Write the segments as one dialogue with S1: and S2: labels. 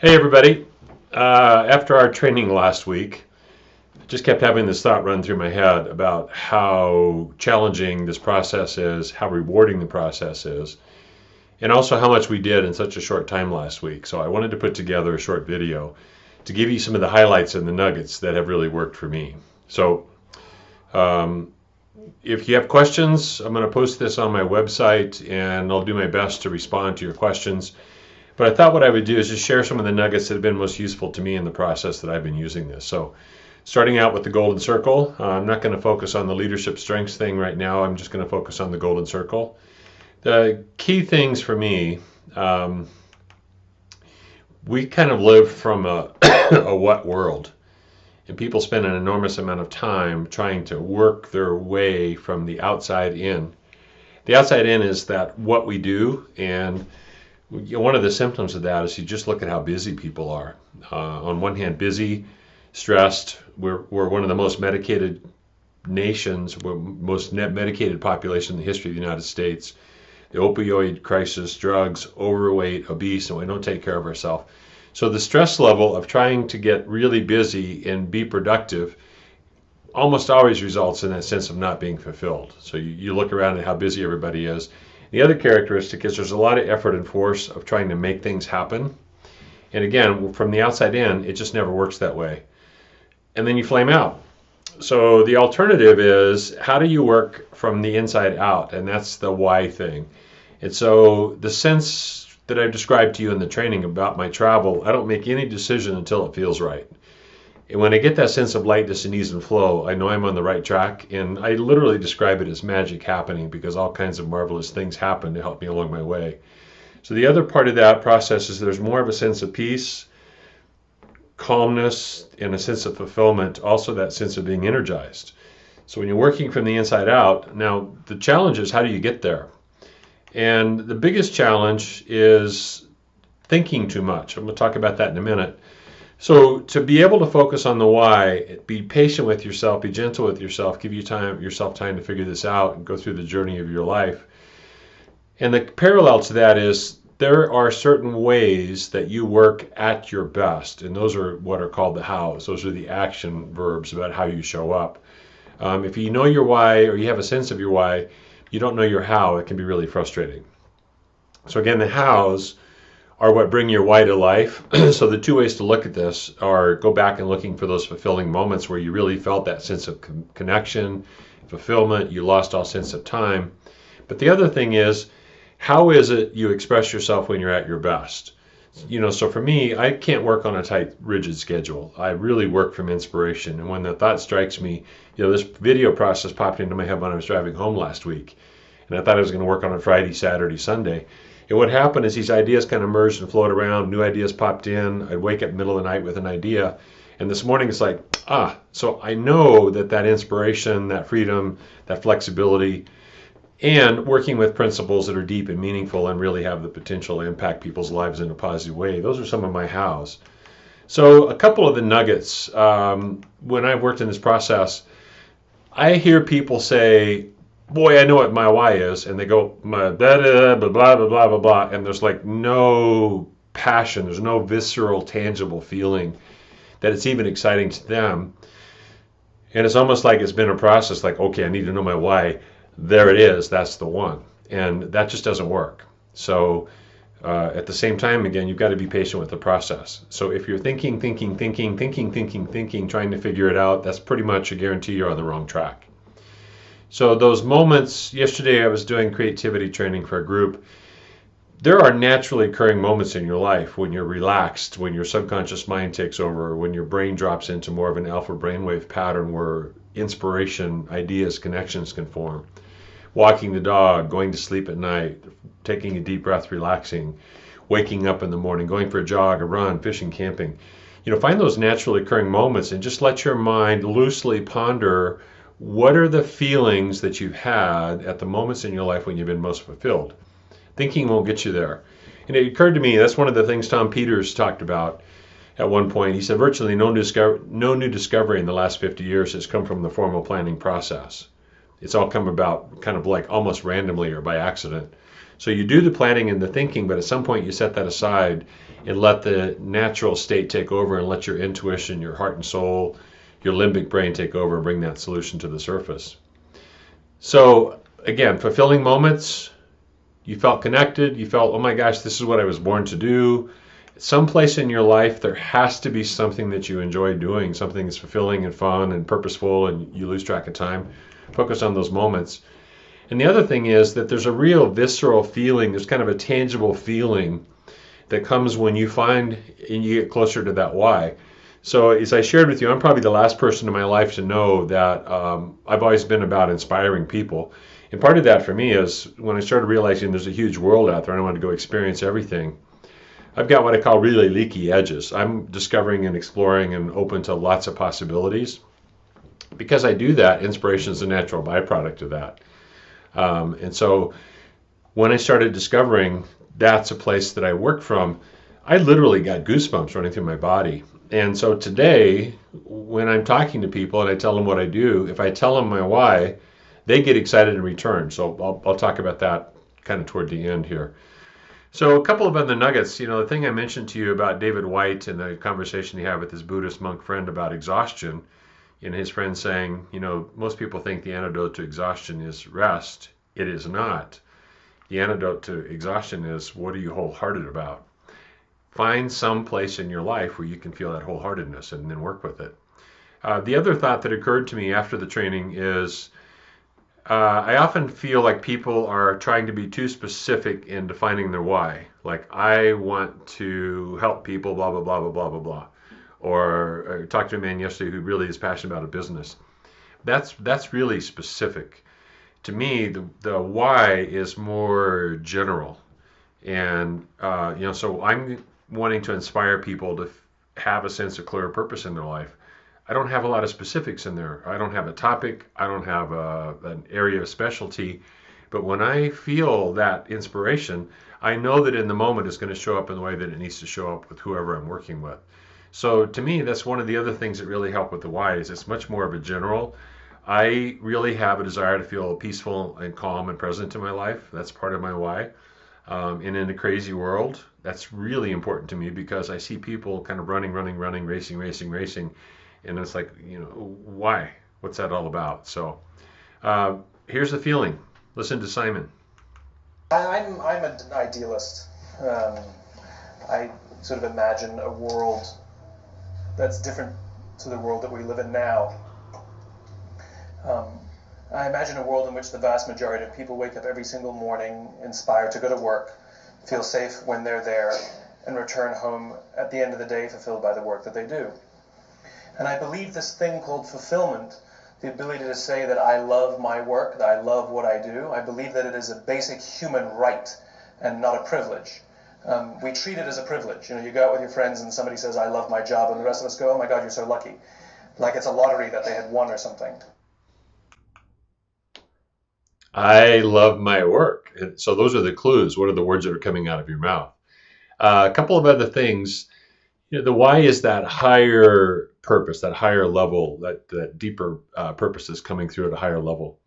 S1: Hey everybody. After our training last week, I just kept having this thought run through my head about how challenging this process is, how rewarding the process is, and also how much we did in such a short time last week. So I wanted to put together a short video to give you some of the highlights and the nuggets that have really worked for me. So um, if you have questions, I'm going to post this on my website and I'll do my best to respond to your questions. But I thought what I would do is just share some of the nuggets that have been most useful to me in the process that I've been using this. So starting out with the golden circle, I'm not going to focus on the leadership strengths thing right now. I'm just going to focus on the golden circle. The key things for me, we kind of live from a, a what world. And people spend an enormous amount of time trying to work their way from the outside in. The outside in is that what we do, and one of the symptoms of that is you just look at how busy people are. On one hand, busy, stressed. We're one of the most medicated nations, we're most medicated population in the history of the United States. The opioid crisis, drugs, overweight, obese, and we don't take care of ourselves. So the stress level of trying to get really busy and be productive almost always results in that sense of not being fulfilled. So you look around at how busy everybody is. The other characteristic is there's a lot of effort and force of trying to make things happen. And again, from the outside in, it just never works that way. And then you flame out. So the alternative is, how do you work from the inside out? And that's the why thing. And so the sense that I've described to you in the training about my travel, I don't make any decision until it feels right. And when I get that sense of lightness and ease and flow, I know I'm on the right track. And I literally describe it as magic happening because all kinds of marvelous things happen to help me along my way. So the other part of that process is there's more of a sense of peace, calmness, and a sense of fulfillment, also that sense of being energized. So when you're working from the inside out, now the challenge is, how do you get there? And the biggest challenge is thinking too much. I'm going to talk about that in a minute. So to be able to focus on the why, be patient with yourself, be gentle with yourself, give yourself time to figure this out and go through the journey of your life. And the parallel to that is there are certain ways that you work at your best, and those are what are called the hows. Those are the action verbs about how you show up. If you know your why, or you have a sense of your why, you don't know your how, it can be really frustrating. So again, the hows are what bring your why to life. So the two ways to look at this are go back and looking for those fulfilling moments where you really felt that sense of connection, fulfillment, you lost all sense of time. But the other thing is, how is it you express yourself when you're at your best? So for me, I can't work on a tight, rigid schedule. I really work from inspiration. And when the thought strikes me, this video process popped into my head when I was driving home last week. And I thought I was going to work on it Friday, Saturday, Sunday. And what happened is these ideas kind of merged and floated around. New ideas popped in. I'd wake up in the middle of the night with an idea. And this morning it's like, so I know that inspiration, that freedom, that flexibility, and working with principles that are deep and meaningful and really have the potential to impact people's lives in a positive way. Those are some of my hows. So a couple of the nuggets, when I've worked in this process, I hear people say, boy, I know what my why is, and they go, blah, blah, blah, blah, blah, blah, blah, and there's like no passion, there's no visceral, tangible feeling that it's even exciting to them. And it's almost like it's been a process like, okay, I need to know my why. There it is, that's the one. And that just doesn't work. So at the same time, again, you've got to be patient with the process. So if you're thinking, trying to figure it out, that's pretty much a guarantee you're on the wrong track. So those moments, yesterday I was doing creativity training for a group. There are naturally occurring moments in your life when you're relaxed, when your subconscious mind takes over, when your brain drops into more of an alpha brainwave pattern where inspiration, ideas, connections can form. Walking the dog, going to sleep at night, taking a deep breath, relaxing, waking up in the morning, going for a jog, a run, fishing, camping. Find those naturally occurring moments and just let your mind loosely ponder what are the feelings that you've had at the moments in your life when you've been most fulfilled. Thinking won't get you there. And it occurred to me, that's one of the things Tom Peters talked about at one point. He said virtually no new discovery in the last 50 years has come from the formal planning process. It's all come about kind of like almost randomly or by accident. So you do the planning and the thinking, but at some point you set that aside and let the natural state take over and let your intuition, your heart and soul, your limbic brain take over and bring that solution to the surface. So again, fulfilling moments, you felt connected, you felt, oh my gosh, this is what I was born to do. Someplace in your life, there has to be something that you enjoy doing, something that's fulfilling and fun and purposeful, and you lose track of time. Focus on those moments. And the other thing is that there's a real visceral feeling, there's kind of a tangible feeling that comes when you find and you get closer to that why. So as I shared with you, I'm probably the last person in my life to know that I've always been about inspiring people. And part of that for me is when I started realizing there's a huge world out there and I want to go experience everything. I've got what I call really leaky edges. I'm discovering and exploring and open to lots of possibilities. Because I do that, inspiration is a natural byproduct of that. And so when I started discovering that's a place that I work from, I literally got goosebumps running through my body. And so today, when I'm talking to people and I tell them what I do, if I tell them my why, they get excited in return. So I'll talk about that kind of toward the end here. So a couple of other nuggets, the thing I mentioned to you about David White and the conversation he had with his Buddhist monk friend about exhaustion, and his friend saying, most people think the antidote to exhaustion is rest. It is not. The antidote to exhaustion is, what are you wholehearted about? Find some place in your life where you can feel that wholeheartedness and then work with it. The other thought that occurred to me after the training is I often feel like people are trying to be too specific in defining their why. Like, I want to help people, blah, blah, blah, blah, blah, blah, blah. Or I talked to a man yesterday who really is passionate about a business. That's really specific. To me, the why is more general. And, so I'm wanting to inspire people to have a sense of clear purpose in their life. I don't have a lot of specifics in there. I don't have a topic. I don't have an area of specialty. But when I feel that inspiration, I know that in the moment it's going to show up in the way that it needs to show up with whoever I'm working with. So to me, that's one of the other things that really help with the why is it's much more of a general. I really have a desire to feel peaceful and calm and present in my life. That's part of my why. And in a crazy world, that's really important to me because I see people kind of running, racing. And it's like, why? What's that all about? So here's the feeling. Listen to Simon.
S2: I'm an idealist. I sort of imagine a world that's different to the world that we live in now. I imagine a world in which the vast majority of people wake up every single morning inspired to go to work, feel safe when they're there, and return home at the end of the day fulfilled by the work that they do. And I believe this thing called fulfillment, the ability to say that I love my work, that I love what I do, I believe that it is a basic human right and not a privilege. We treat it as a privilege. You go out with your friends and somebody says, I love my job, and the rest of us go, oh my God, you're so lucky. Like it's a lottery that they had won or something.
S1: I love my work. So those are the clues. What are the words that are coming out of your mouth? A couple of other things. The why is that higher purpose, that higher level, that deeper purpose is coming through at a higher level.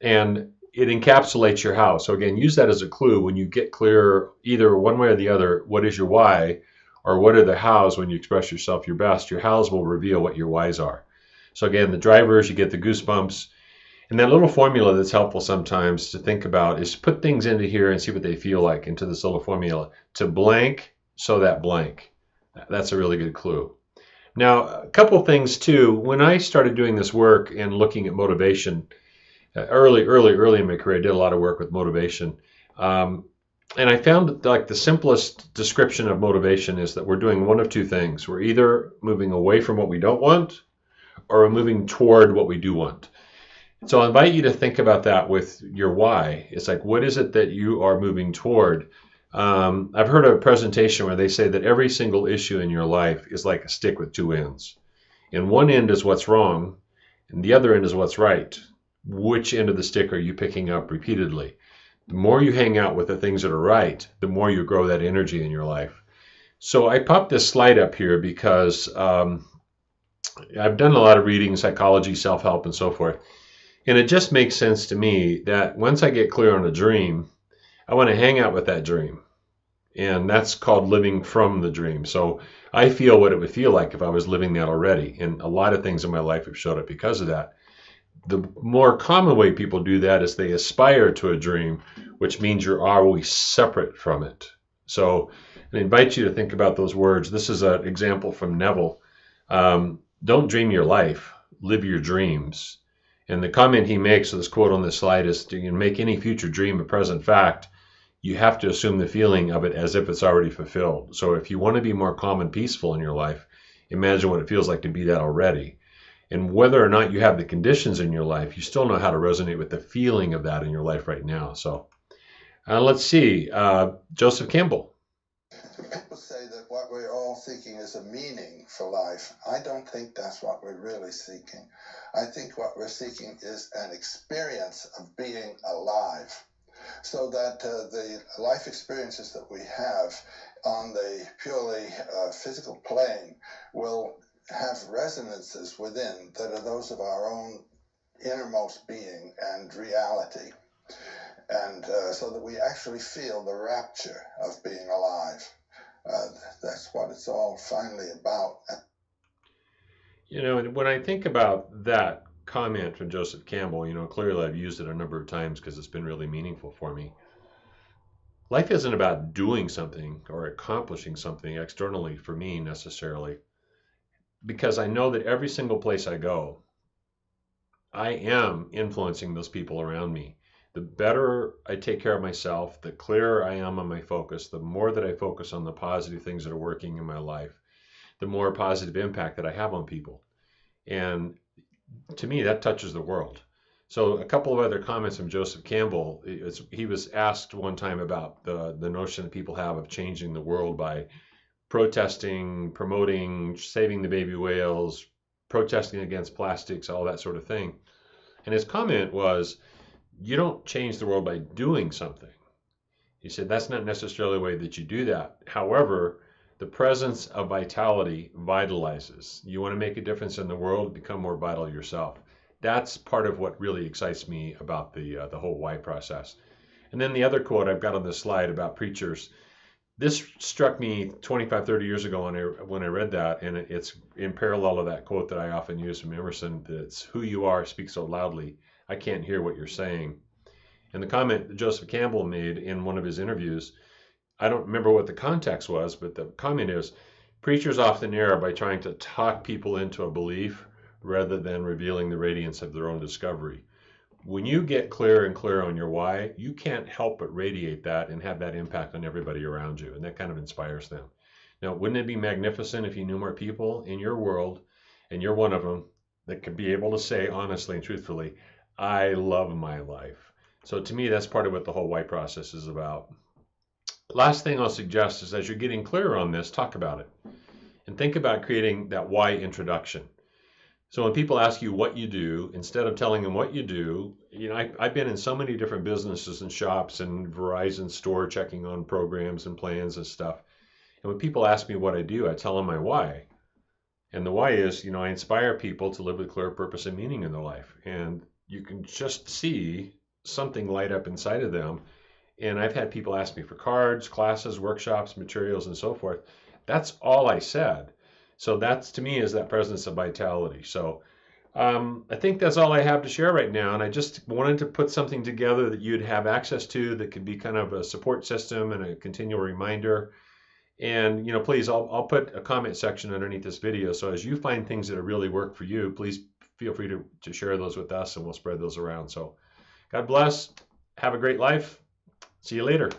S1: And it encapsulates your how. So again, use that as a clue when you get clear either one way or the other, what is your why or what are the hows when you express yourself your best. Your hows will reveal what your whys are. So again, the drivers, you get the goosebumps. And that little formula that's helpful sometimes to think about is put things into here and see what they feel like into this little formula. To blank, so that blank. That's a really good clue. Now, a couple things too. When I started doing this work and looking at motivation, early in my career, I did a lot of work with motivation. And I found that like the simplest description of motivation is that we're doing one of two things. We're either moving away from what we don't want or we're moving toward what we do want. So I invite you to think about that with your why. It's like, what is it that you are moving toward? I've heard a presentation where they say that every single issue in your life is like a stick with two ends. And one end is what's wrong, and the other end is what's right. Which end of the stick are you picking up repeatedly? The more you hang out with the things that are right, the more you grow that energy in your life. So I popped this slide up here because I've done a lot of reading, psychology, self-help, and so forth. And it just makes sense to me that once I get clear on a dream, I want to hang out with that dream. And that's called living from the dream. So I feel what it would feel like if I was living that already. And a lot of things in my life have showed up because of that. The more common way people do that is they aspire to a dream, which means you're always separate from it. So I invite you to think about those words. This is an example from Neville. Don't dream your life, live your dreams. And the comment he makes, so this quote on this slide is, to make any future dream a present fact, you have to assume the feeling of it as if it's already fulfilled. So if you want to be more calm and peaceful in your life, imagine what it feels like to be that already. And whether or not you have the conditions in your life, you still know how to resonate with the feeling of that in your life right now. So let's see, Joseph Campbell.
S3: People say that what we're all seeking is a meaning for life. I don't think that's what we're really seeking. I think what we're seeking is an experience of being alive, so that the life experiences that we have on the purely physical plane will have resonances within that are those of our own innermost being and reality. And so that we actually feel the rapture of being alive. That's what it's all finally about.
S1: When I think about that comment from Joseph Campbell, clearly I've used it a number of times because it's been really meaningful for me. Life isn't about doing something or accomplishing something externally for me necessarily, because I know that every single place I go, I am influencing those people around me. The better I take care of myself, the clearer I am on my focus, the more that I focus on the positive things that are working in my life, the more positive impact that I have on people. And to me, that touches the world. So a couple of other comments from Joseph Campbell. He was asked one time about the notion that people have of changing the world by protesting, promoting, saving the baby whales, protesting against plastics, all that sort of thing. And his comment was, you don't change the world by doing something. He said that's not necessarily the way that you do that. However, the presence of vitality vitalizes. You want to make a difference in the world, become more vital yourself. That's part of what really excites me about the whole why process. And then the other quote I've got on this slide about preachers. This struck me 25, 30 years ago when I read that, and it's in parallel of that quote that I often use from Emerson, that's who you are speaks so loudly, I can't hear what you're saying. And the comment that Joseph Campbell made in one of his interviews, I don't remember what the context was, but the comment is, preachers often err by trying to talk people into a belief rather than revealing the radiance of their own discovery. When you get clearer and clearer on your why, you can't help but radiate that and have that impact on everybody around you. And that kind of inspires them. Now, wouldn't it be magnificent if you knew more people in your world, and you're one of them, that could be able to say honestly and truthfully, I love my life. So to me, that's part of what the whole why process is about. Last thing I'll suggest is, as you're getting clearer on this, talk about it. And think about creating that why introduction. So when people ask you what you do, instead of telling them what you do, I've been in so many different businesses and shops and Verizon store checking on programs and plans and stuff. And when people ask me what I do, I tell them my why. And the why is, I inspire people to live with clear purpose and meaning in their life. And you can just see something light up inside of them. And I've had people ask me for cards, classes, workshops, materials, and so forth. That's all I said. So that's, to me, is that presence of vitality. So I think that's all I have to share right now. And I just wanted to put something together that you'd have access to that could be kind of a support system and a continual reminder. And, please, I'll put a comment section underneath this video. So as you find things that really work for you, please feel free to share those with us, and we'll spread those around. So God bless. Have a great life. See you later.